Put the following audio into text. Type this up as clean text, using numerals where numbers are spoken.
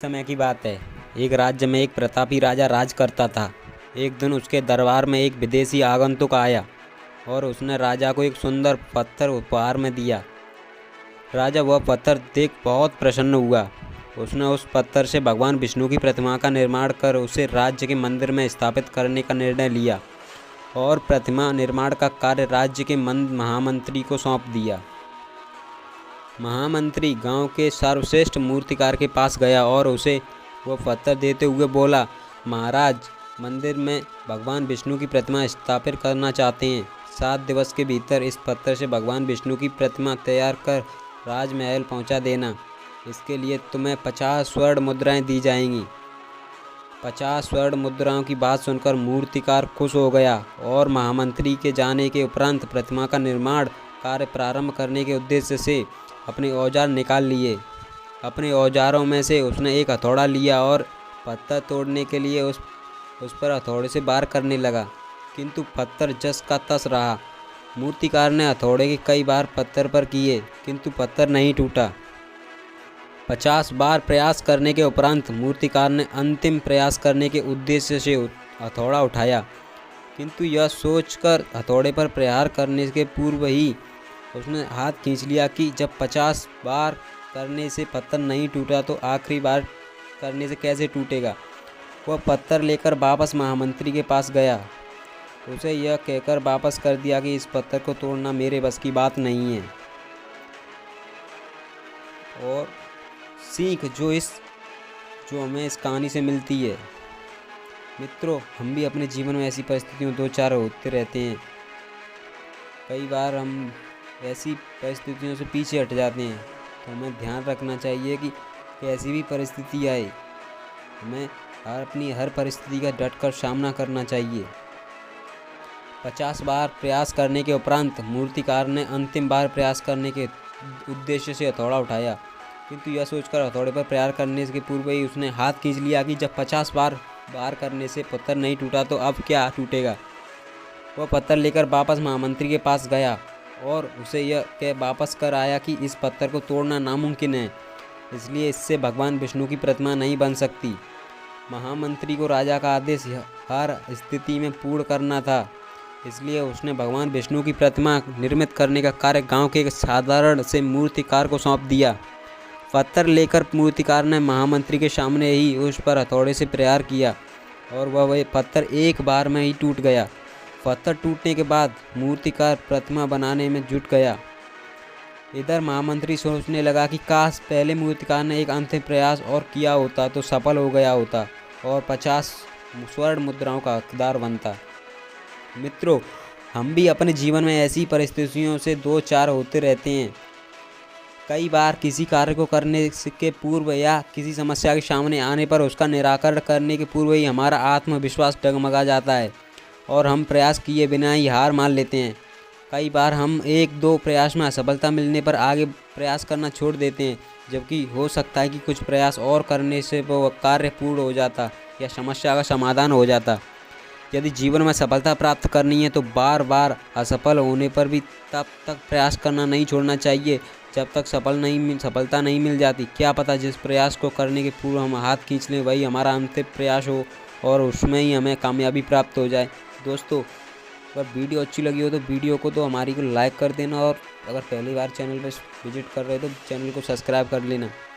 समय की बात है। एक राज्य में एक प्रतापी राजा राज करता था। एक दिन उसके दरबार में एक विदेशी आगंतुक आया और उसने राजा को एक सुंदर पत्थर उपहार में दिया। राजा वह पत्थर देख बहुत प्रसन्न हुआ। उसने उस पत्थर से भगवान विष्णु की प्रतिमा का निर्माण कर उसे राज्य के मंदिर में स्थापित करने का निर्णय लिया और प्रतिमा निर्माण का कार्य राज्य के महामंत्री को सौंप दिया। महामंत्री गांव के सर्वश्रेष्ठ मूर्तिकार के पास गया और उसे वह पत्थर देते हुए बोला, महाराज, मंदिर में भगवान विष्णु की प्रतिमा स्थापित करना चाहते हैं। 7 दिवस के भीतर इस पत्थर से भगवान विष्णु की प्रतिमा तैयार कर राजमहल पहुंचा देना। इसके लिए तुम्हें 50 स्वर्ण मुद्राएं दी जाएंगी। 50 स्वर्ण मुद्राओं की बात सुनकर मूर्तिकार खुश हो गया और महामंत्री के जाने के उपरांत प्रतिमा का निर्माण कार्य प्रारंभ करने के उद्देश्य से अपने औजार निकाल लिए। अपने औजारों में से उसने एक हथौड़ा लिया और पत्थर तोड़ने के लिए उस पर हथौड़े से वार करने लगा, किंतु पत्थर जस का तस रहा। मूर्तिकार ने हथौड़े के कई बार पत्थर पर किए, किंतु पत्थर नहीं टूटा। 50 बार प्रयास करने के उपरांत मूर्तिकार ने अंतिम प्रयास करने के उद्देश्य से हथौड़ा उठाया, किंतु यह सोचकर हथौड़े पर प्रहार करने के पूर्व ही उसने हाथ खींच लिया कि जब 50 बार करने से पत्थर नहीं टूटा तो आखिरी बार करने से कैसे टूटेगा। वह पत्थर लेकर वापस महामंत्री के पास गया। उसे यह कहकर वापस कर दिया कि इस पत्थर को तोड़ना मेरे बस की बात नहीं है। और सीख जो हमें इस कहानी से मिलती है। मित्रों, हम भी अपने जीवन में ऐसी परिस्थितियों दो चार होते रहते हैं। कई बार हम ऐसी परिस्थितियों से पीछे हट जाते हैं, तो हमें ध्यान रखना चाहिए कि कैसी भी परिस्थिति आए, हमें अपनी हर परिस्थिति का डटकर सामना करना चाहिए। 50 बार प्रयास करने के उपरांत मूर्तिकार ने अंतिम बार प्रयास करने के उद्देश्य से हथौड़ा उठाया, किंतु यह सोचकर हथौड़े पर प्रहार करने के पूर्व ही उसने हाथ खींच लिया कि जब 50 बार करने से पत्थर नहीं टूटा तो अब क्या टूटेगा। वह पत्थर लेकर वापस महामंत्री के पास गया और उसे यह कह वापस कर आया कि इस पत्थर को तोड़ना नामुमकिन है, इसलिए इससे भगवान विष्णु की प्रतिमा नहीं बन सकती। महामंत्री को राजा का आदेश हर स्थिति में पूर्ण करना था, इसलिए उसने भगवान विष्णु की प्रतिमा निर्मित करने का कार्य गांव के एक साधारण से मूर्तिकार को सौंप दिया। पत्थर लेकर मूर्तिकार ने महामंत्री के सामने ही उस पर हथौड़े से प्रहार किया और वह पत्थर एक बार में ही टूट गया। पत्थर टूटने के बाद मूर्तिकार प्रतिमा बनाने में जुट गया। इधर महामंत्री सोचने लगा कि काश पहले मूर्तिकार ने एक अंतिम प्रयास और किया होता तो सफल हो गया होता और 50 स्वर्ण मुद्राओं का हकदार बनता। मित्रों, हम भी अपने जीवन में ऐसी परिस्थितियों से दो चार होते रहते हैं। कई बार किसी कार्य को करने के पूर्व या किसी समस्या के सामने आने पर उसका निराकरण करने के पूर्व ही हमारा आत्मविश्वास डगमगा जाता है और हम प्रयास किए बिना ही हार मान लेते हैं। कई बार हम 1-2 प्रयास में असफलता मिलने पर आगे प्रयास करना छोड़ देते हैं, जबकि हो सकता है कि कुछ प्रयास और करने से वो कार्य पूर्ण हो जाता या समस्या का समाधान हो जाता। यदि जीवन में सफलता प्राप्त करनी है तो बार बार असफल होने पर भी तब तक प्रयास करना नहीं छोड़ना चाहिए जब तक सफलता नहीं मिल जाती। क्या पता जिस प्रयास को करने के पूर्व हम हाथ खींच लें वही हमारा अंतिम प्रयास हो और उसमें ही हमें कामयाबी प्राप्त हो जाए। दोस्तों, अगर वीडियो अच्छी लगी हो तो वीडियो को हमारी को लाइक कर देना और अगर पहली बार चैनल पर विजिट कर रहे हो तो चैनल को सब्सक्राइब कर लेना।